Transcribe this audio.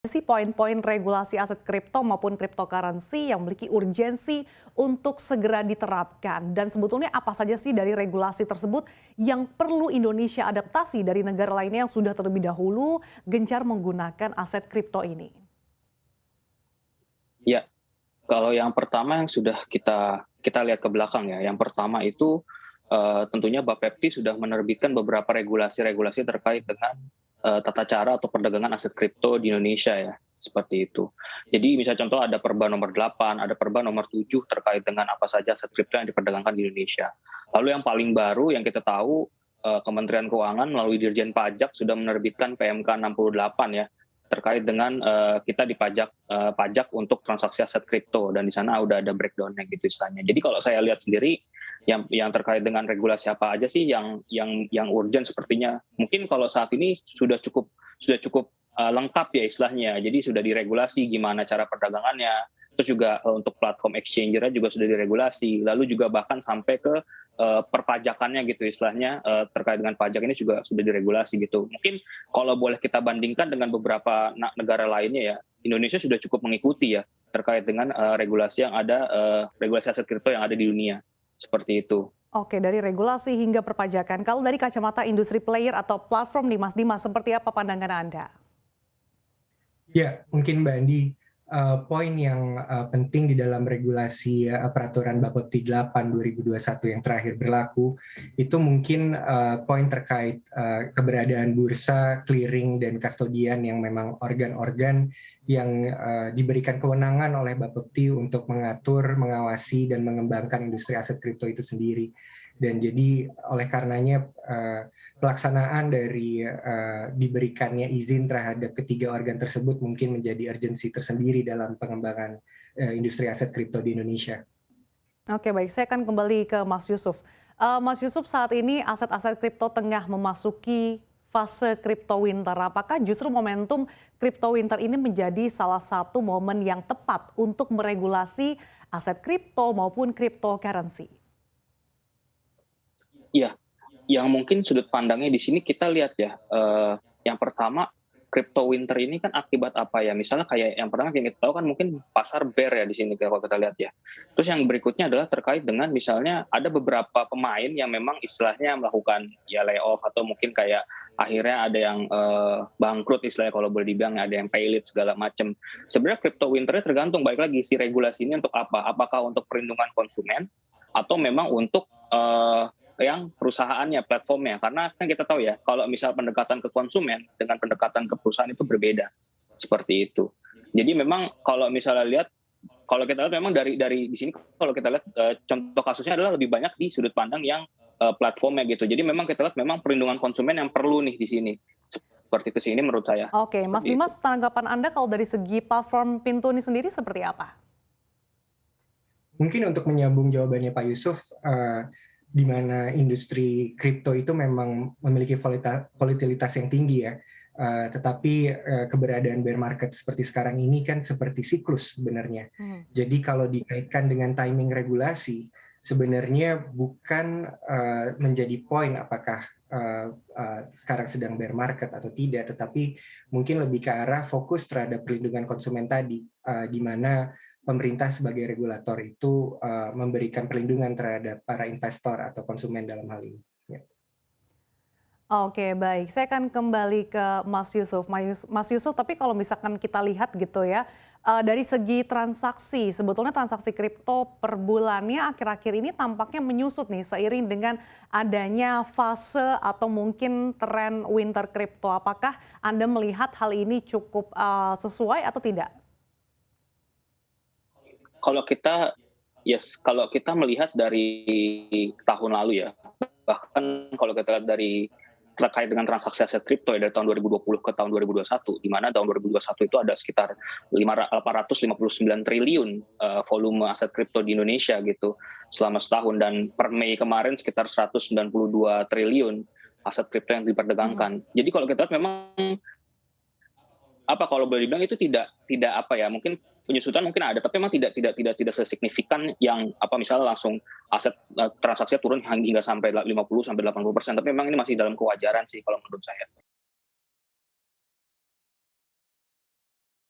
Sih poin-poin regulasi aset kripto maupun cryptocurrency yang memiliki urgensi untuk segera diterapkan? Dan sebetulnya apa saja sih dari regulasi tersebut yang perlu Indonesia adaptasi dari negara lainnya yang sudah terlebih dahulu gencar menggunakan aset kripto ini? Ya, kalau yang pertama yang sudah kita lihat ke belakang ya, yang pertama itu, tentunya Bapepti sudah menerbitkan beberapa regulasi-regulasi terkait dengan, tata cara atau perdagangan aset kripto di Indonesia ya, seperti itu. Jadi misal contoh ada Perba nomor 8, ada Perba nomor 7 terkait dengan apa saja aset kripto yang diperdagangkan di Indonesia. Lalu yang paling baru yang kita tahu, Kementerian Keuangan melalui Dirjen Pajak sudah menerbitkan PMK 68 ya, terkait dengan kita dipajak pajak untuk transaksi aset kripto dan di sana udah ada breakdown-nya gitu istilahnya. Jadi kalau saya lihat sendiri yang terkait dengan regulasi apa aja sih yang urgent sepertinya. Mungkin kalau saat ini sudah cukup lengkap ya istilahnya. Jadi sudah diregulasi gimana cara perdagangannya, terus juga untuk platform exchanger juga sudah diregulasi, lalu juga bahkan sampai ke perpajakannya gitu istilahnya, terkait dengan pajak ini juga sudah diregulasi gitu. Mungkin kalau boleh kita bandingkan dengan beberapa negara lainnya ya, Indonesia sudah cukup mengikuti ya terkait dengan regulasi yang ada, regulasi aset kripto yang ada di dunia, seperti itu. Oke, dari regulasi hingga perpajakan. Kalau dari kacamata industri player atau platform nih Mas Dimas, seperti apa pandangan Anda? Ya, mungkin Mbak Andi, poin yang penting di dalam regulasi peraturan Bapepti 8 2021 yang terakhir berlaku, itu mungkin poin terkait keberadaan bursa, clearing, dan kustodian yang memang organ-organ yang diberikan kewenangan oleh Bapepti untuk mengatur, mengawasi, dan mengembangkan industri aset kripto itu sendiri. Dan jadi oleh karenanya pelaksanaan dari diberikannya izin terhadap ketiga organ tersebut mungkin menjadi urgensi tersendiri dalam pengembangan industri aset kripto di Indonesia. Oke, baik, saya akan kembali ke Mas Yusuf. Mas Yusuf, saat ini aset-aset kripto tengah memasuki fase crypto winter. Apakah justru momentum crypto winter ini menjadi salah satu momen yang tepat untuk meregulasi aset kripto maupun cryptocurrency? Iya, yang mungkin sudut pandangnya di sini kita lihat ya, yang pertama crypto winter ini kan akibat apa ya, misalnya kayak yang pertama yang kita tahu kan mungkin pasar bear ya di sini kalau kita lihat ya. Terus yang berikutnya adalah terkait dengan misalnya ada beberapa pemain yang memang istilahnya melakukan ya layoff atau mungkin kayak akhirnya ada yang bangkrut istilahnya kalau boleh dibilang, ada yang paylit segala macam. Sebenarnya crypto winternya tergantung balik lagi si regulasi ini untuk apa, apakah untuk perlindungan konsumen atau memang untuk yang perusahaannya, platformnya. Karena kan kita tahu ya, kalau misal pendekatan ke konsumen dengan pendekatan ke perusahaan itu berbeda. Seperti itu. Jadi memang kalau misalnya lihat, kalau kita lihat memang dari di sini kalau kita lihat contoh kasusnya adalah lebih banyak di sudut pandang yang platformnya gitu. Jadi memang kita lihat memang perlindungan konsumen yang perlu nih di sini. Seperti itu sih ini menurut saya. Oke, Mas Seperti itu. Dimas, tanggapan Anda kalau dari segi platform Pintu ini sendiri seperti apa? Mungkin untuk menyambung jawabannya Pak Yusuf, di mana industri kripto itu memang memiliki volatilitas yang tinggi ya. Tetapi keberadaan bear market seperti sekarang ini kan seperti siklus sebenarnya. Jadi kalau dikaitkan dengan timing regulasi, sebenarnya bukan menjadi poin apakah sekarang sedang bear market atau tidak, tetapi mungkin lebih ke arah fokus terhadap perlindungan konsumen tadi, di mana pemerintah sebagai regulator itu memberikan perlindungan terhadap para investor atau konsumen dalam hal ini. Ya. Oke, baik. Saya akan kembali ke Mas Yusuf. Mas Yusuf, tapi kalau misalkan kita lihat gitu ya, dari segi transaksi, sebetulnya transaksi kripto per bulannya akhir-akhir ini tampaknya menyusut nih seiring dengan adanya fase atau mungkin tren winter kripto. Apakah Anda melihat hal ini cukup sesuai atau tidak? Kalau kita melihat dari tahun lalu ya, bahkan kalau kita lihat dari terkait dengan transaksi aset kripto ya, dari tahun 2020 ke tahun 2021, di mana tahun 2021 itu ada sekitar 859 triliun volume aset kripto di Indonesia gitu selama setahun, dan per Mei kemarin sekitar 192 triliun aset kripto yang diperdagangkan. Jadi kalau kita lihat memang kalau boleh dibilang itu tidak apa ya, mungkin penyusutan mungkin ada, tapi memang tidak sesignifikan yang misalnya langsung aset transaksinya turun hingga sampai 50 sampai 80%, tapi memang ini masih dalam kewajaran sih kalau menurut saya.